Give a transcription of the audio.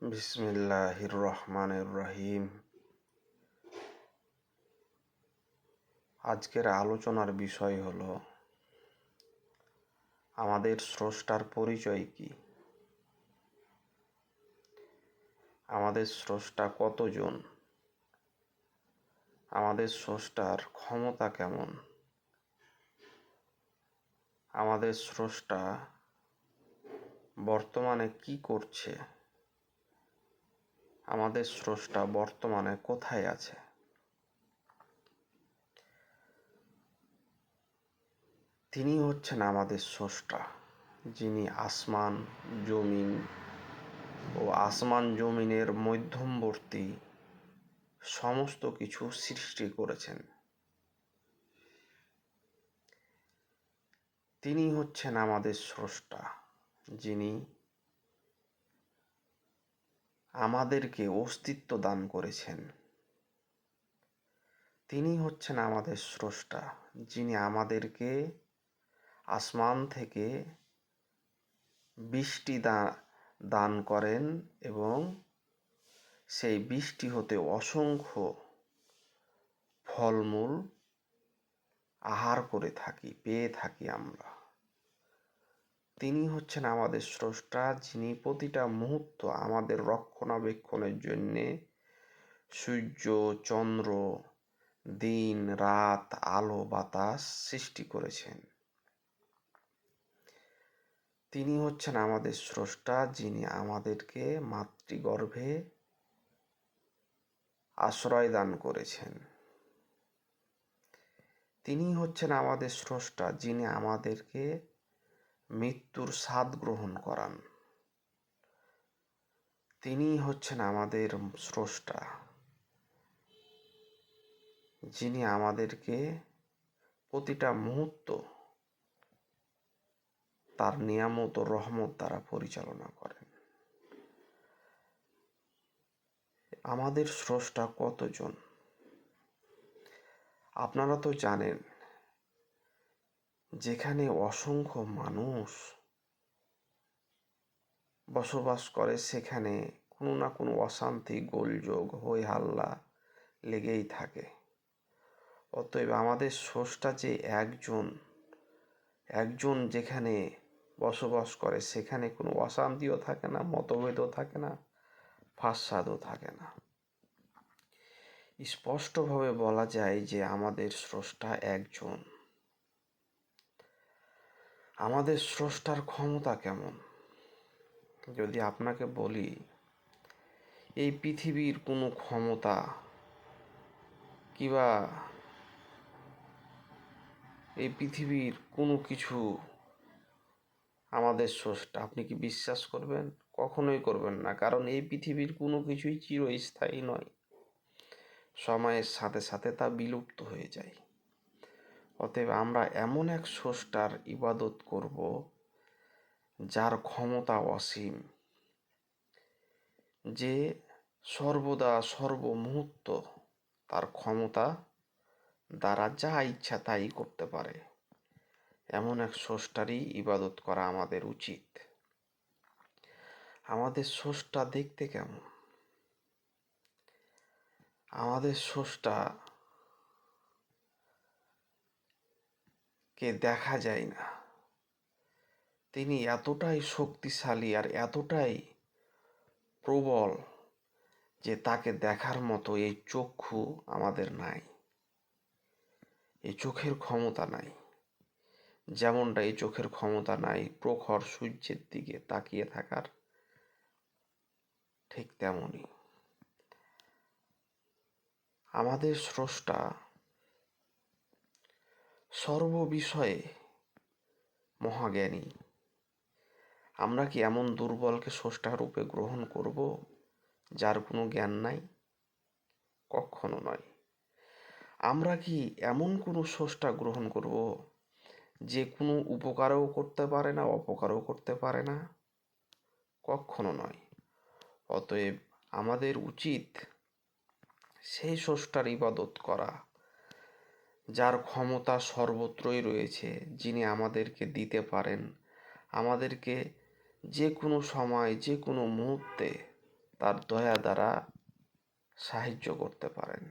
বিসমিল্লাহির রহমানির রহিম। আজকের আলোচনার বিষয় হলো আমাদের স্রষ্টার পরিচয় কি, আমাদের স্রষ্টা কতজন, আমাদের স্রষ্টার ক্ষমতা কেমন, আমাদের স্রষ্টা বর্তমানে কি করছে, আমাদের স্রষ্টা বর্তমানে কোথায় আছে। তিনি হচ্ছেন আমাদের স্রষ্টা, যিনি আসমান জমিন ও আসমান জমিনের মধ্যবর্তী সমস্ত কিছু সৃষ্টি করেছেন। তিনি হচ্ছেন আমাদের স্রষ্টা, যিনি আমাদেরকে অস্তিত্ব দান করেছেন। তিনি হচ্ছেন আমাদের স্রষ্টা, যিনি আমাদেরকে আসমান থেকে বৃষ্টি দান করেন এবং সেই বৃষ্টি হতে অসংখ্য ফলমূল আহার করে থাকি, পেয়ে থাকি আমরা। তিনি হচ্ছেন আমাদের স্রষ্টা, যিনি প্রতিটা মুহূর্ত আমাদের রক্ষণাবেক্ষণের জন্যে সূর্য, চন্দ্র, দিন, রাত, আলো, বাতাস সৃষ্টি করেছেন। তিনি হচ্ছেন আমাদের স্রষ্টা, যিনি আমাদেরকে মাতৃগর্ভে আশ্রয় দান করেছেন। তিনি হচ্ছেন আমাদের স্রষ্টা, যিনি আমাদেরকে মৃত্যুর স্বাদ গ্রহণ করান। তিনি হচ্ছেন আমাদের স্রষ্টা, যিনি আমাদেরকে প্রতিটা মুহূর্ত তার নিয়ামত ও রহমত দ্বারা পরিচালনা করেন। আমাদের স্রষ্টা কতজন? আপনারা তো জানেন, যেখানে অসংখ্য মানুষ বসবাস করে সেখানে কোনো না কোনো অশান্তি, গোলযোগ, হই হাল্লা লেগেই থাকে। অতএব আমাদের স্রষ্টা যে একজন যেখানে বসবাস করে সেখানে কোনো অশান্তিও থাকে না, মতভেদও থাকে না, ফাসাদও থাকে না। স্পষ্টভাবে বলা যায় যে আমাদের স্রষ্টা একজন। আমাদের স্রষ্টার ক্ষমতা কেমন? যদি আপনাকে বলি, এই পৃথিবীর কোনো ক্ষমতা কিংবা এই পৃথিবীর কোনো কিছু আমাদের স্রষ্টা, আপনি কি বিশ্বাস করবেন? কখনোই করবেন না, কারণ এই পৃথিবীর কোনো কিছুই চিরস্থায়ী নয়। সময়ের সাথে সাথে তা বিলুপ্ত হয়ে যায়। অতএব আমরা এমন এক স্রষ্টার ইবাদত করব যার ক্ষমতা অসীম, যে সর্বদা সর্বমুহূর্ত তার ক্ষমতা দ্বারা যা ইচ্ছা তাই করতে পারে। এমন এক স্রষ্টারই ইবাদত করা আমাদের উচিত। আমাদের স্রষ্টা দেখতে কেমন? আমাদের স্রষ্টাকে দেখা যায় না। তিনি এতটাই শক্তিশালী আর এতটাই প্রবল যে তাকে দেখার মতো এই চক্ষু আমাদের নাই, এই চোখের ক্ষমতা নাই। যেমনটা এই চোখের ক্ষমতা নাই প্রখর সূর্যের দিকে তাকিয়ে থাকার, ঠিক তেমনই আমাদের স্রষ্টা সর্ববিষয়ে মহাজ্ঞানী। আমরা কি এমন দুর্বলকে স্রষ্টা রূপে গ্রহণ করব যার কোনো জ্ঞান নাই? কখনো নয়। আমরা কি এমন কোনো স্রষ্টা গ্রহণ করব যে কোনো উপকারও করতে পারে না, অপকারও করতে পারে না? কখনো নয়। অতএব আমাদের উচিত সেই স্রষ্টার ইবাদত করা যার ক্ষমতা সর্বত্রই রয়েছে, যিনি আমাদেরকে দিতে পারেন, আমাদেরকে যে কোনো সময় যে কোনো মুহূর্তে তার দয়া দ্বারা সাহায্য করতে পারেন।